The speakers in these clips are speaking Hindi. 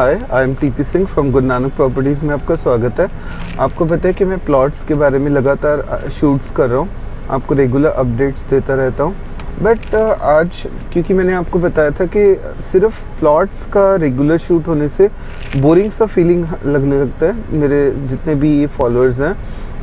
Hi, I am TP Singh from Guru Nanak properties में आपका स्वागत है। आपको पता है कि मैं प्लॉट्स के बारे में लगातार शूट्स कर रहा हूँ, आपको रेगुलर अपडेट्स देता रहता हूँ। बट आज क्योंकि मैंने आपको बताया था कि सिर्फ प्लॉट्स का रेगुलर शूट होने से बोरिंग सा फीलिंग लगने लगता है मेरे जितने भी ये फॉलोअर्स हैं,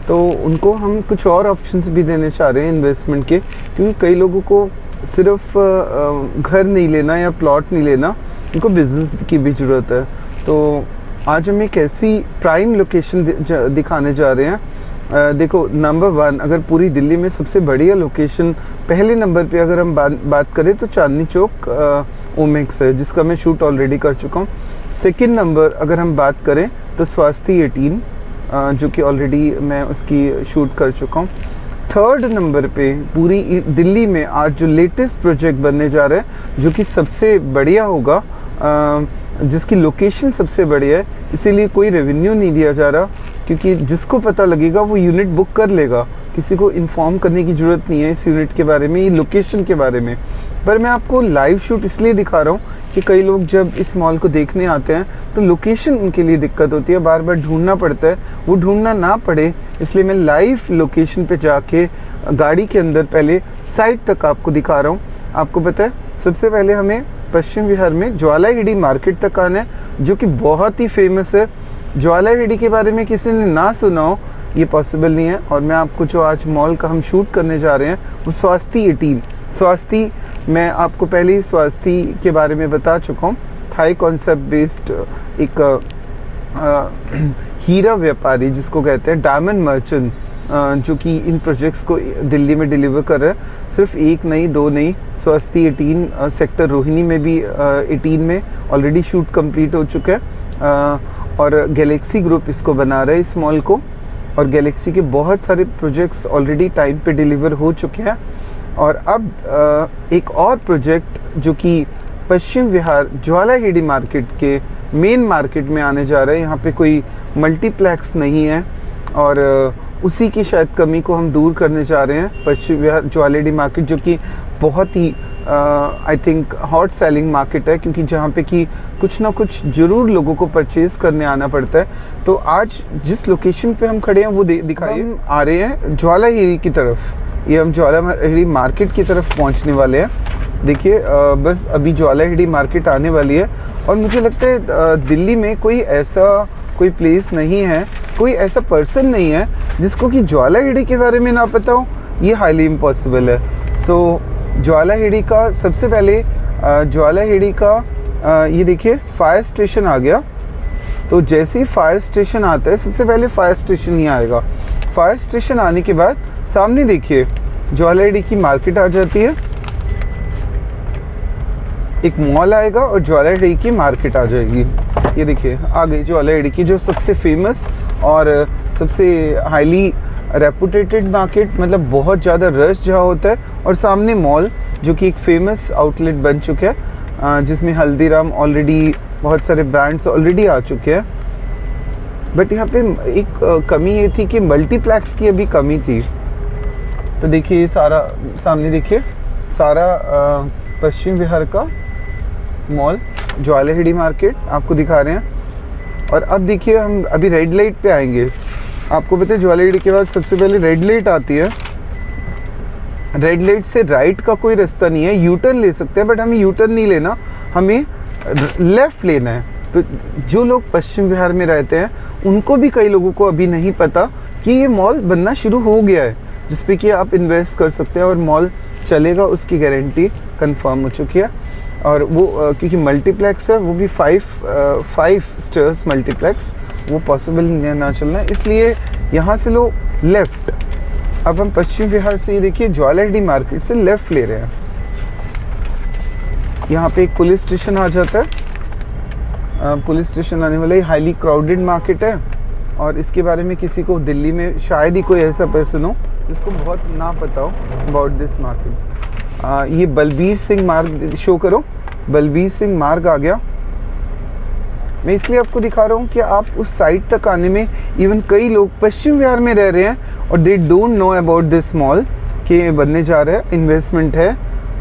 तो उनको हम कुछ और ऑप्शंस भी देने चाह रहे हैं इन्वेस्टमेंट के। क्योंकि कई लोगों को सिर्फ घर नहीं लेना या प्लॉट नहीं लेना, उनको बिज़नेस की भी ज़रूरत है। तो आज हम एक ऐसी प्राइम लोकेशन दिखाने जा रहे हैं। देखो, नंबर 1 अगर पूरी दिल्ली में सबसे बढ़िया लोकेशन पहले नंबर पे अगर हम बात करें तो चांदनी चौक ओमेक्स है, जिसका मैं शूट ऑलरेडी कर चुका हूँ। सेकंड नंबर अगर हम बात करें तो स्वास्थी 18, जो कि ऑलरेडी मैं उसकी शूट कर चुका हूँ। थर्ड नंबर पे पूरी दिल्ली में आज जो लेटेस्ट प्रोजेक्ट बनने जा रहा है, जो कि सबसे बढ़िया होगा, जिसकी लोकेशन सबसे बढ़िया है, इसीलिए कोई रेवेन्यू नहीं दिया जा रहा, क्योंकि जिसको पता लगेगा वो यूनिट बुक कर लेगा। किसी को इन्फॉर्म करने की ज़रूरत नहीं है इस यूनिट के बारे में, ये लोकेशन के बारे में। पर मैं आपको लाइव शूट इसलिए दिखा रहा हूँ कि कई लोग जब इस मॉल को देखने आते हैं तो लोकेशन उनके लिए दिक्कत होती है, बार बार ढूंढना पड़ता है। वो ढूंढना ना पड़े इसलिए मैं लाइव लोकेशन पे जाके गाड़ी के अंदर पहले साइट तक आपको दिखा रहा हूँ। आपको पता है, सबसे पहले हमें पश्चिम विहार में ज्वालाहेड़ी मार्केट तक आना है, जो कि बहुत ही फेमस है। ज्वालाहेड़ी के बारे में किसी ने ना सुना हो ये पॉसिबल नहीं है। और मैं आपको जो आज मॉल का हम शूट करने जा रहे हैं वो स्वास्थी 18। स्वास्थी, मैं आपको पहले ही स्वास्थी के बारे में बता चुका हूँ। थाई कॉन्सेप्ट बेस्ड एक हीरा व्यापारी जिसको कहते हैं, डायमंड मर्चेंट, जो कि इन प्रोजेक्ट्स को दिल्ली में डिलीवर कर रहा है। सिर्फ एक नहीं, दो नहीं, स्वास्थी 18 सेक्टर रोहिणी में भी 18 में ऑलरेडी शूट कंप्लीट हो चुका है। और गैलेक्सी ग्रुप इसको बना रहा है इस मॉल को, और गैलेक्सी के बहुत सारे प्रोजेक्ट्स ऑलरेडी टाइम पे डिलीवर हो चुके हैं। और अब एक और प्रोजेक्ट जो कि पश्चिम विहार ज्वालाहेड़ी मार्केट के मेन मार्केट में आने जा रहा है। यहाँ पे कोई मल्टीप्लेक्स नहीं है और उसी की शायद कमी को हम दूर करने जा रहे हैं। पश्चिम विहार ज्वालाहेड़ी मार्केट, जो कि बहुत ही I think hot selling market है, क्योंकि जहाँ पे कि कुछ ना कुछ ज़रूर लोगों को परचेज़ करने आना पड़ता है। तो आज जिस लोकेशन पे हम खड़े हैं वो दिखाइए। हम आ रहे हैं ज्वालाहेड़ी की तरफ, ये हम ज्वालाहेड़ी मार्केट की तरफ पहुँचने वाले हैं। देखिए, बस अभी ज्वालाहेड़ी मार्केट आने वाली है। और मुझे लगता है दिल्ली में कोई प्लेस नहीं है, कोई ऐसा पर्सन नहीं है जिसको कि ज्वालाहेड़ी के बारे में ना पता हो। ये हाईली इम्पॉसिबल है। सो ज्वालाहेड़ी का सबसे पहले ज्वालाहेड़ी का ये देखिए फायर स्टेशन आ गया। तो जैसे ही फायर स्टेशन आता है, सबसे पहले फायर स्टेशन ही आएगा। फायर स्टेशन आने के बाद सामने देखिए ज्वालाहेड़ी की मार्केट आ जाती है, एक मॉल आएगा और ज्वालाहेड़ी की मार्केट आ जाएगी। ये देखिए आ गई ज्वालाहेड़ी की जो सबसे फेमस और सबसे हाईली रेपुटेटेड मार्केट, मतलब बहुत ज़्यादा रश जहाँ होता है। और सामने मॉल जो कि एक फेमस आउटलेट बन चुका है, जिसमें हल्दीराम ऑलरेडी बहुत सारे ब्रांड्स ऑलरेडी आ चुके हैं। बट यहाँ पे एक कमी ये थी कि मल्टीप्लेक्स की अभी कमी थी। तो देखिए ये सारा सामने देखिए सारा पश्चिम विहार का मॉल ज्वालाहेड़ी मार्केट आपको दिखा रहे हैं। और अब देखिए हम अभी रेड लाइट पे आएंगे। आपको पता है ज्वालाहेड़ी के बाद सबसे पहले रेड लाइट आती है। रेड लाइट से राइट का कोई रास्ता नहीं है, यू टर्न ले सकते हैं, बट हमें यू टर्न नहीं लेना, हमें लेफ़्ट लेना है। तो जो लोग पश्चिम विहार में रहते हैं उनको भी, कई लोगों को अभी नहीं पता कि ये मॉल बनना शुरू हो गया है, जिस पे कि आप इन्वेस्ट कर सकते हैं और मॉल चलेगा, उसकी गारंटी कंफर्म हो चुकी है। और वो क्योंकि मल्टीप्लेक्स है, वो भी 5 स्टार्स मल्टीप्लेक्स, वो पॉसिबल नहीं ना चलना, इसलिए यहाँ से लो लेफ़्ट। अब हम पश्चिम विहार से, ये देखिए ज्वालाहेड़ी मार्केट से लेफ़्ट ले रहे हैं। यहाँ पे एक पुलिस स्टेशन आ जाता है। पुलिस स्टेशन आने वाला, हाईली क्राउडेड मार्केट है। और इसके बारे में किसी को दिल्ली में शायद ही कोई ऐसा पर्सन हो जिसको बहुत ना पता हो अबाउट दिस मार्केट। ये बलबीर सिंह मार्ग शो करो, बलबीर सिंह मार्ग आ गया। मैं इसलिए आपको दिखा रहा हूँ कि आप उस साइट तक आने में, इवन कई लोग पश्चिम विहार में रह रहे हैं और they don't know about this mall कि बनने जा रहा है, इन्वेस्टमेंट है,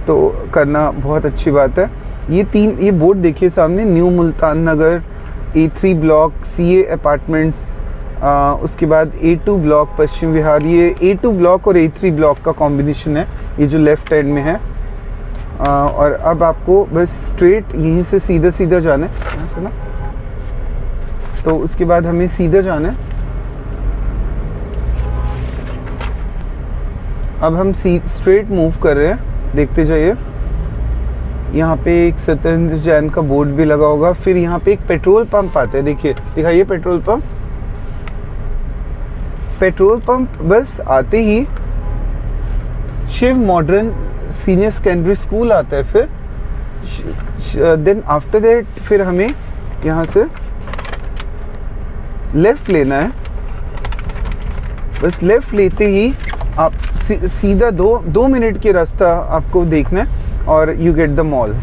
तो करना बहुत अच्छी बात है। ये बोर्ड देखिए सामने, न्यू मुल्तान नगर, A3 ब्लॉक CA अपार्टमेंट्स, उसके बाद A2 ब्लॉक पश्चिम विहार। ये A2 ब्लॉक और A3 ब्लॉक का कॉम्बिनेशन है, ये जो लेफ़्ट हैंड में है। और अब आपको बस स्ट्रेट यहीं से सीधा सीधा जाना है, यहाँ से ना, तो उसके बाद हमें सीधा जाना है। अब हम स्ट्रेट मूव कर रहे हैं, देखते जाइए। यहाँ पे एक सत्येंद्र जैन का बोर्ड भी लगा होगा। फिर यहाँ पे एक पेट्रोल पंप आता है, देखिए, दिखाइए पेट्रोल पंप। पेट्रोल पंप बस आते ही Shiv modern senior secondary school आता है। फिर देन आफ्टर दैट फिर हमें यहाँ से लेफ़्ट लेना है। बस लेफ़्ट लेते ही आप सीधा दो मिनट के रास्ता आपको देखना है और यू गेट द मॉल।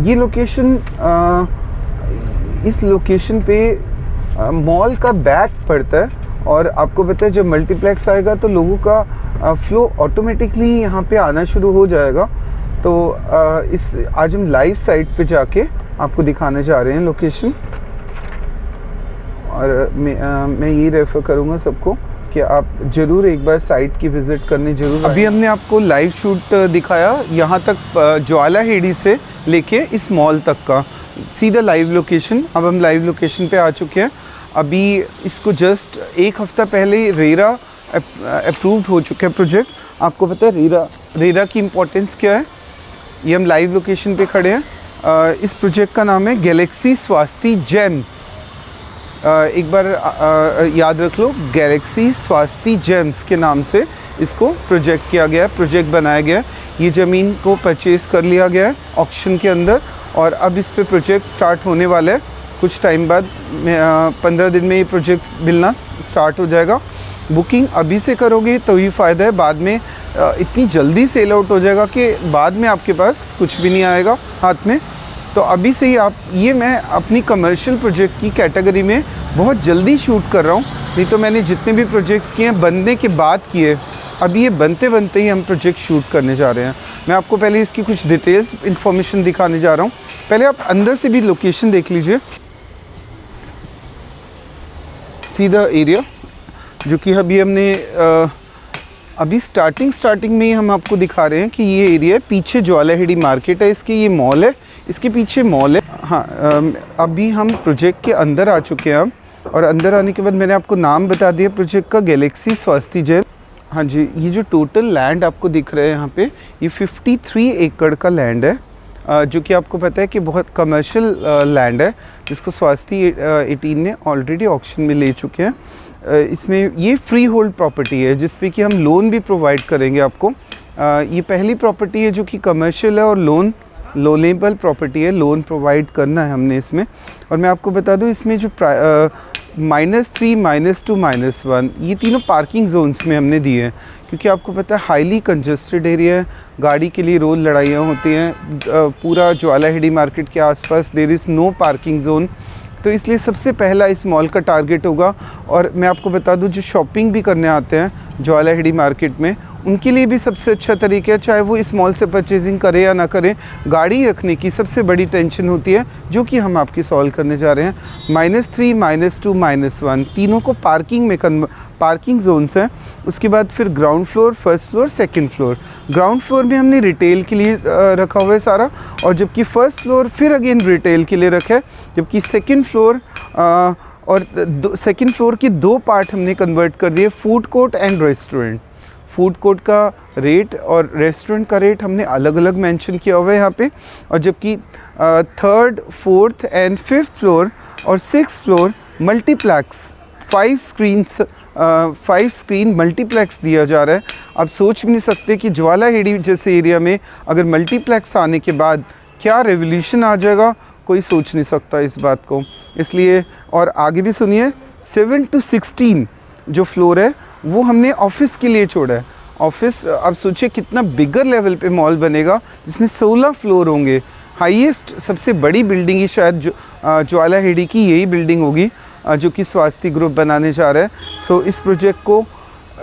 ये लोकेशन, इस लोकेशन पे मॉल का बैक पड़ता है। और आपको पता है जब मल्टीप्लेक्स आएगा तो लोगों का फ्लो ऑटोमेटिकली यहाँ पे आना शुरू हो जाएगा। तो आज हम लाइव साइट पे जाके आपको दिखाने जा रहे हैं लोकेशन। और मैं ये रेफ़र करूँगा सबको कि आप ज़रूर एक बार साइट की विज़िट करने ज़रूर। अभी हमने आपको लाइव शूट दिखाया यहाँ तक, ज्वालाहेड़ी से लेके इस मॉल तक का सीधा लाइव लोकेशन। अब हम लाइव लोकेशन पे आ चुके हैं। अभी इसको जस्ट एक हफ़्ता पहले रेरा अप्रूव्ड हो चुका है प्रोजेक्ट। आपको पता है रेरा की इम्पोर्टेंस क्या है? ये हम लाइव लोकेशन पे खड़े हैं। इस प्रोजेक्ट का नाम है गैलेक्सी स्वास्थ्य जेम्स। एक बार याद रख लो, गैलेक्सी स्वास्थ्य जेम्स के नाम से इसको प्रोजेक्ट किया गया है, प्रोजेक्ट बनाया गया है। ये ज़मीन को परचेज़ कर लिया गया है ऑक्शन के अंदर और अब इस पे प्रोजेक्ट स्टार्ट होने वाला है। कुछ टाइम बाद 15 दिन में ये प्रोजेक्ट मिलना स्टार्ट हो जाएगा। बुकिंग अभी से करोगे तो ही फ़ायदा है, बाद में इतनी जल्दी सेल आउट हो जाएगा कि बाद में आपके पास कुछ भी नहीं आएगा हाथ में। तो अभी से ही आप, ये मैं अपनी कमर्शियल प्रोजेक्ट की कैटेगरी में बहुत जल्दी शूट कर रहा हूँ। नहीं तो मैंने जितने भी प्रोजेक्ट्स किए हैं बनने के बाद किए, अभी ये बनते बनते ही हम प्रोजेक्ट शूट करने जा रहे हैं। मैं आपको पहले इसकी कुछ डिटेल्स इन्फॉर्मेशन दिखाने जा रहा हूँ। पहले आप अंदर से भी लोकेशन देख लीजिए। सीधा एरिया जो कि अभी हमने अभी स्टार्टिंग में ही हम आपको दिखा रहे हैं कि ये एरिया है। पीछे ज्वालाहेड़ी मार्केट है इसकी, ये मॉल है, इसके पीछे मॉल है। हाँ, अभी हम प्रोजेक्ट के अंदर आ चुके हैं और अंदर आने के बाद मैंने आपको नाम बता दिया प्रोजेक्ट का, गैलेक्सी स्वास्थ्य जेल। हाँ जी, ये जो टोटल लैंड आपको दिख रहा है यहाँ पे, ये 53 एकड़ का लैंड है, जो कि आपको पता है कि बहुत कमर्शियल लैंड है, जिसको स्वास्थ्य 18 ने ऑलरेडी ऑक्शन में ले चुके हैं। इसमें ये फ्री होल्ड प्रॉपर्टी है जिस पे कि हम लोन भी प्रोवाइड करेंगे आपको। ये पहली प्रॉपर्टी है जो कि कमर्शियल है और लोनेबल प्रॉपर्टी है, लोन प्रोवाइड करना है हमने इसमें। और मैं आपको बता दूं इसमें जो -3, -2, -1 ये तीनों पार्किंग जोन्स में हमने दिए हैं, क्योंकि आपको पता है हाईली कंजस्टेड एरिया है, गाड़ी के लिए रोज़ लड़ाइयाँ होती हैं। पूरा ज्वालाहेड़ी मार्केट के आसपास there is no parking zone, तो इसलिए सबसे पहला इस मॉल का टारगेट होगा। और मैं आपको बता दूं जो शॉपिंग भी करने आते हैं ज्वालाहेड़ी मार्केट में, उनके लिए भी सबसे अच्छा तरीका है, चाहे वो इस मॉल से परचेजिंग करें या ना करें, गाड़ी रखने की सबसे बड़ी टेंशन होती है, जो कि हम आपकी सॉल्व करने जा रहे हैं। -3, -2, -1 तीनों को पार्किंग में पार्किंग जोन्स हैं। उसके बाद फिर ground floor, first floor, second floor. Ground floor में हमने रिटेल के लिए रखा हुआ है सारा, और जबकि फर्स्ट फ्लोर फिर अगेन रिटेल के लिए रखा है, जबकि सेकंड फ्लोर और सेकंड फ्लोर की 2 पार्ट हमने कन्वर्ट कर दिए, food court and restaurant. Food court का रेट और रेस्टोरेंट का रेट हमने अलग अलग मेंशन किया हुआ है यहाँ पे। और जबकि 3rd, 4th and 5th floor और 6th floor multiplex 5 screen multiplex दिया जा रहा है। आप सोच भी नहीं सकते कि ज्वालाहेड़ी जैसे एरिया में अगर मल्टीप्लेक्स आने के बाद क्या रेवोल्यूशन आ जाएगा, कोई सोच नहीं सकता इस बात को। इसलिए, और आगे भी सुनिए, 7 to 16 जो फ्लोर है वो हमने ऑफिस के लिए छोड़ा है। ऑफिस, अब सोचिए कितना बिगर लेवल पे मॉल बनेगा, जिसमें 16 फ्लोर होंगे। हाईएस्ट सबसे बड़ी बिल्डिंग ही शायद ज्वालाहेड़ी की यही बिल्डिंग होगी, जो कि स्वास्थ्य ग्रुप बनाने जा रहा है। सो इस प्रोजेक्ट को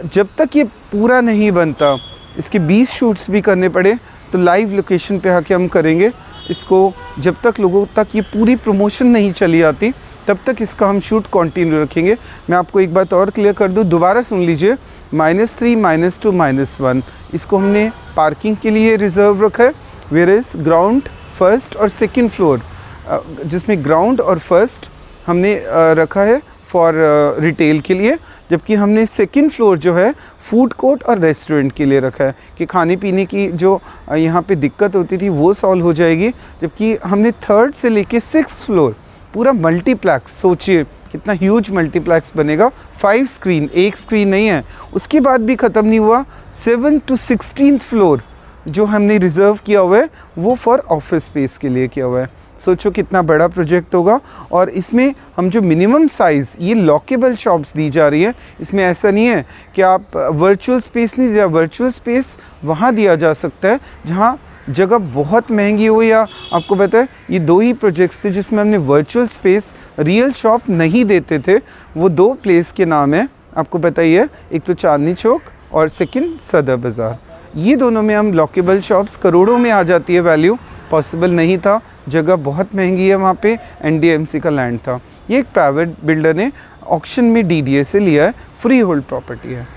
जब तक ये पूरा नहीं बनता, इसके 20 शूट्स भी करने पड़े तो लाइव लोकेशन पे आके हम करेंगे इसको। जब तक लोगों तक ये पूरी प्रमोशन नहीं चली आती, तब तक इसका हम शूट कंटिन्यू रखेंगे। मैं आपको एक बात और क्लियर कर दूं, दोबारा सुन लीजिए, -3, -2, -1 इसको हमने पार्किंग के लिए रिज़र्व रखा है। वेयर इज़ ग्राउंड, फर्स्ट और सेकंड फ्लोर, जिसमें ग्राउंड और फर्स्ट हमने रखा है फॉर रिटेल के लिए, जबकि हमने सेकंड फ्लोर जो है फूड कोर्ट और रेस्टोरेंट के लिए रखा है कि खाने पीने की जो यहाँ पे दिक्कत होती थी वो सॉल्व हो जाएगी। जबकि हमने थर्ड से लेके 6th फ्लोर पूरा मल्टीप्लेक्स, सोचिए कितना ह्यूज मल्टीप्लेक्स बनेगा, 5 स्क्रीन, एक स्क्रीन नहीं है। उसके बाद भी ख़त्म नहीं हुआ, 7 to 16th फ्लोर जो हमने रिज़र्व किया हुआ है वो फॉर ऑफिस स्पेस के लिए किया हुआ है। सोचो कितना बड़ा प्रोजेक्ट होगा। और इसमें हम जो मिनिमम साइज़, ये लॉकेबल शॉप्स दी जा रही है, इसमें ऐसा नहीं है कि आप वर्चुअल स्पेस नहीं दिया, वर्चुअल स्पेस वहाँ दिया जा सकता है जहाँ जगह बहुत महंगी हो, या आपको पता है ये 2 ही प्रोजेक्ट्स थे जिसमें हमने वर्चुअल स्पेस रियल शॉप नहीं देते थे। वो 2 प्लेस के नाम है, आपको पता ही है, एक तो चांदनी चौक और सेकंड सदर बाज़ार। ये दोनों में हम लॉकेबल शॉप्स, करोड़ों में आ जाती है वैल्यू, पॉसिबल नहीं था, जगह बहुत महंगी है वहाँ पे, NDMC का लैंड था। ये एक प्राइवेट बिल्डर ने ऑक्शन में DDA से लिया है, फ्री होल्ड प्रॉपर्टी है।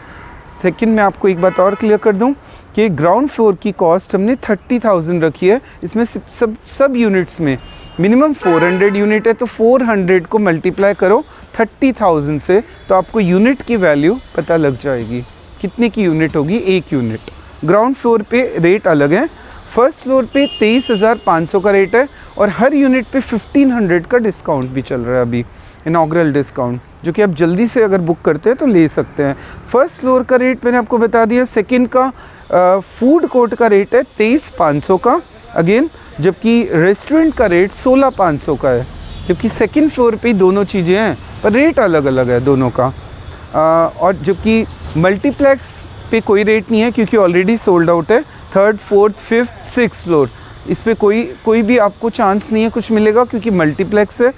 सेकंड में आपको एक बात और क्लियर कर दूं कि ग्राउंड फ्लोर की कॉस्ट हमने 30,000 रखी है। इसमें सब यूनिट्स में मिनिमम 400 यूनिट है, तो 400 को मल्टीप्लाई करो 30,000 से, तो आपको यूनिट की वैल्यू पता लग जाएगी कितने की यूनिट होगी एक यूनिट। ग्राउंड फ्लोर पे रेट अलग है, फर्स्ट फ्लोर पे 23,500 का रेट है और हर यूनिट पे 1500 का डिस्काउंट भी चल रहा है अभी, इनॉग्रल डिस्काउंट, जो कि आप जल्दी से अगर बुक करते हैं तो ले सकते हैं। फर्स्ट फ्लोर का रेट मैंने आपको बता दिया। सेकंड का फूड कोर्ट का रेट है 23,500 का अगेन, जबकि रेस्टोरेंट का रेट 16,500 का है, जबकि सेकंड फ्लोर पे दोनों चीज़ें हैं पर रेट अलग अलग है दोनों का। और जबकि मल्टीप्लेक्स पे कोई रेट नहीं है क्योंकि ऑलरेडी सोल्ड आउट है। Third, fourth, fifth, 6th floor इस पर कोई भी आपको चांस नहीं है कुछ मिलेगा क्योंकि मल्टीप्लेक्स है।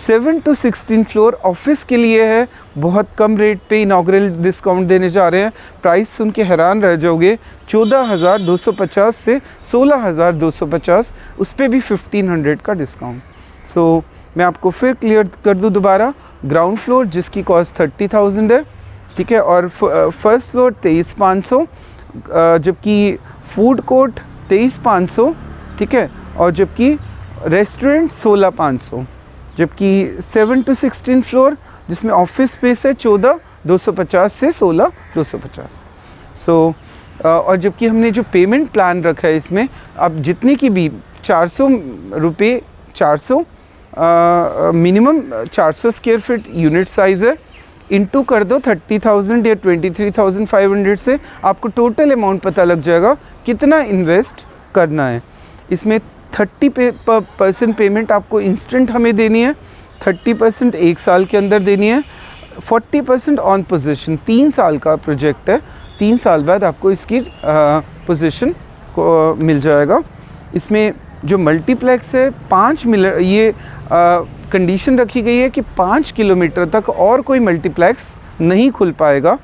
7 to 16 फ्लोर ऑफिस के लिए है, बहुत कम रेट पे इनॉग्रल डिस्काउंट देने जा रहे हैं। प्राइस सुन के हैरान रह जाओगे, 14,250 से 16,250, उस पर भी 1500 का डिस्काउंट। सो मैं आपको फिर क्लियर कर दूं दोबारा, ग्राउंड फ्लोर जिसकी कॉस्ट 30,000 है, ठीक है, और फर्स्ट फ्लोर 23,500, जबकि फूड कोर्ट 23,500, ठीक है, और जबकि रेस्टोरेंट 16,500, जबकि 7 to 16 फ्लोर जिसमें ऑफिस स्पेस है 14,250 से 16,250। सो और जबकि हमने जो पेमेंट प्लान रखा है इसमें, अब जितने की भी 400 रुपये, 400 minimum 400 square feet unit size है, इंटू कर दो 30,000 या 23,500 से, आपको टोटल अमाउंट पता लग जाएगा कितना इन्वेस्ट करना है। इसमें 30% पेमेंट आपको इंस्टेंट हमें देनी है, 30% 1 साल के अंदर देनी है, 40% ऑन पोजीशन। 3 साल का प्रोजेक्ट है, 3 साल बाद आपको इसकी पोजीशन को मिल जाएगा। इसमें जो मल्टीप्लेक्स है 5 ये कंडीशन रखी गई है कि 5 किलोमीटर तक और कोई मल्टीप्लेक्स नहीं खुल पाएगा।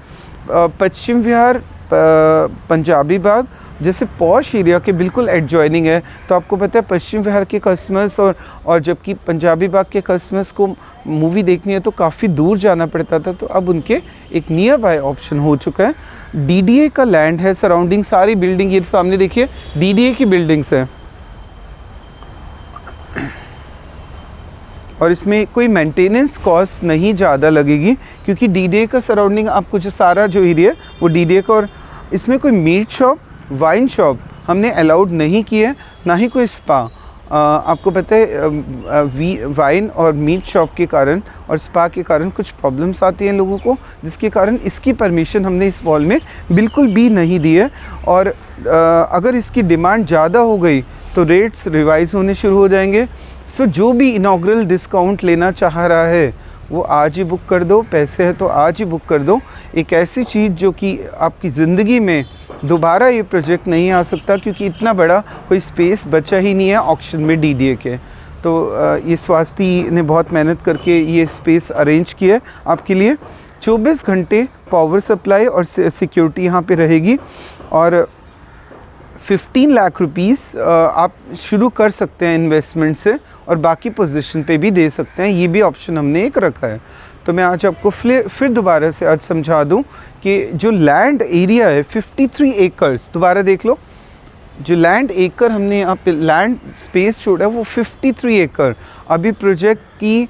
पश्चिम विहार, पंजाबी बाग जैसे पॉश एरिया के बिल्कुल एडजॉइनिंग है, तो आपको पता है पश्चिम विहार के कस्टमर्स और जबकि पंजाबी बाग के कस्टमर्स को मूवी देखनी है तो काफ़ी दूर जाना पड़ता था, तो अब उनके एक नियर बाय ऑप्शन हो चुका है। DDA का लैंड है, सराउंडिंग सारी बिल्डिंग, ये सामने देखिए DDA की बिल्डिंग्स हैं, और इसमें कोई मेंटेनेंस कॉस्ट नहीं ज़्यादा लगेगी क्योंकि DDA का सराउंडिंग आपको जो सारा जो एरिया वो DDA का। और इसमें कोई मीट शॉप, वाइन शॉप हमने अलाउड नहीं किए है, ना ही कोई स्पा। आपको पता है वाइन और मीट शॉप के कारण और स्पा के कारण कुछ प्रॉब्लम्स आती हैं लोगों को, जिसके कारण इसकी परमिशन हमने इस मॉल में बिल्कुल भी नहीं दी है। और अगर इसकी डिमांड ज़्यादा हो गई तो रेट्स रिवाइज़ होने शुरू हो जाएंगे। सो जो भी इनॉग्रल डिस्काउंट लेना चाह रहा है वो आज ही बुक कर दो, पैसे है तो आज ही बुक कर दो। एक ऐसी चीज़ जो कि आपकी ज़िंदगी में दोबारा ये प्रोजेक्ट नहीं आ सकता क्योंकि इतना बड़ा कोई स्पेस बचा ही नहीं है ऑक्शन में DDA के। तो ये स्वास्थी ने बहुत मेहनत करके ये स्पेस अरेंज किया है आपके लिए। 24 घंटे पावर सप्लाई और सिक्योरिटी यहाँ पे रहेगी। और 15 लाख रुपीस आप शुरू कर सकते हैं इन्वेस्टमेंट से, और बाकी पोजीशन पे भी दे सकते हैं, ये भी ऑप्शन हमने एक रखा है। तो मैं आज आपको फिर दोबारा से आज समझा दूं कि जो लैंड एरिया है 53 एकर्स, दोबारा देख लो, जो लैंड एकड़ हमने यहाँ पे लैंड स्पेस छोड़ा है वो 53 एकड़। अभी प्रोजेक्ट की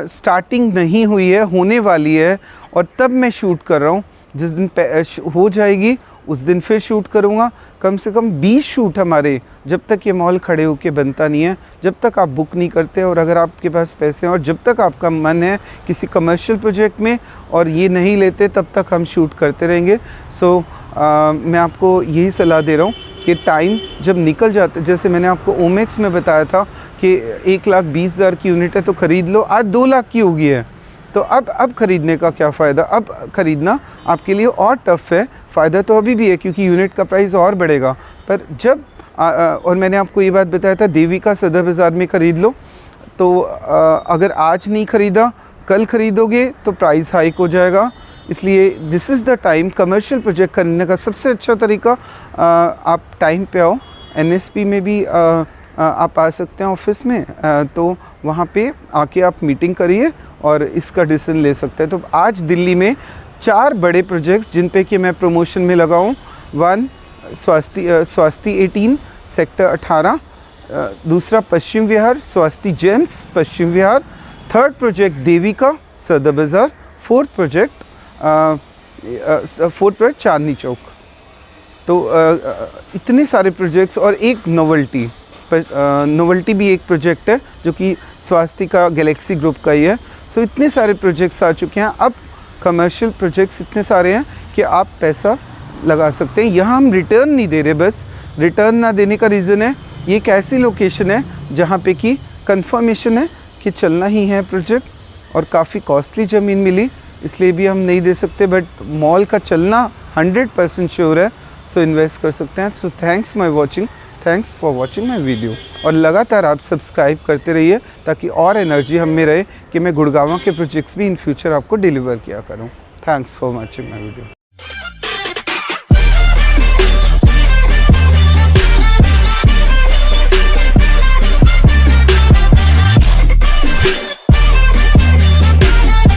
स्टार्टिंग नहीं हुई है, होने वाली है, और तब मैं शूट कर रहा हूँ। जिस दिन हो जाएगी उस दिन फिर शूट करूँगा। कम से कम 20 शूट हमारे, जब तक ये मॉल खड़े होके बनता नहीं है, जब तक आप बुक नहीं करते, और अगर आपके पास पैसे हैं और जब तक आपका मन है किसी कमर्शियल प्रोजेक्ट में और ये नहीं लेते, तब तक हम शूट करते रहेंगे। सो मैं आपको यही सलाह दे रहा हूँ कि टाइम जब निकल जाता है, जैसे मैंने आपको ओमेक्स में बताया था कि 1,20,000 की यूनिट है तो ख़रीद लो, आज 2 लाख की हो गई है, तो अब ख़रीदने का क्या फ़ायदा। अब ख़रीदना आपके लिए और टफ़ है। फ़ायदा तो अभी भी है क्योंकि यूनिट का प्राइस और बढ़ेगा, पर जब और मैंने आपको ये बात बताया था देविका सदर बाज़ार में ख़रीद लो, तो अगर आज नहीं ख़रीदा कल ख़रीदोगे तो प्राइस हाइक हो जाएगा। इसलिए this is the time. Commercial project करने का सबसे अच्छा तरीका, आप टाइम पे आओ। NSP में भी आप आ सकते हैं ऑफिस में, तो वहाँ पे आके आप मीटिंग करिए और इसका डिसीजन ले सकते हैं। तो आज दिल्ली में 4 बड़े प्रोजेक्ट्स जिन पे कि मैं प्रमोशन में लगा हूँ। 1 स्वास्ति 18 सेक्टर 18, दूसरा Paschim Vihar स्वास्ति James Paschim Vihar, 3rd project Devika सदर बाज़ार, 4th प्रोजेक्ट चांदनी चौक। तो इतने सारे प्रोजेक्ट्स और एक नोवेल्टी भी एक प्रोजेक्ट है जो कि स्वास्थ्य का गैलेक्सी ग्रुप का ही है। सो इतने सारे प्रोजेक्ट्स आ चुके हैं। अब कमर्शियल प्रोजेक्ट्स इतने सारे हैं कि आप पैसा लगा सकते हैं। यहाँ हम रिटर्न नहीं दे रहे, बस रिटर्न ना देने का रीज़न है ये एक ऐसी लोकेशन है जहाँ पे कि कंफर्मेशन है कि चलना ही है प्रोजेक्ट, और काफ़ी कॉस्टली ज़मीन मिली इसलिए भी हम नहीं दे सकते, बट मॉल का चलना 100% श्योर है। सो इन्वेस्ट कर सकते हैं। So thanks for watching my video, और लगातार आप सब्सक्राइब करते रहिए ताकि और एनर्जी हम में रहे कि मैं गुड़गांव के प्रोजेक्ट्स भी इन फ्यूचर आपको डिलीवर किया करूँ। Thanks for watching my video.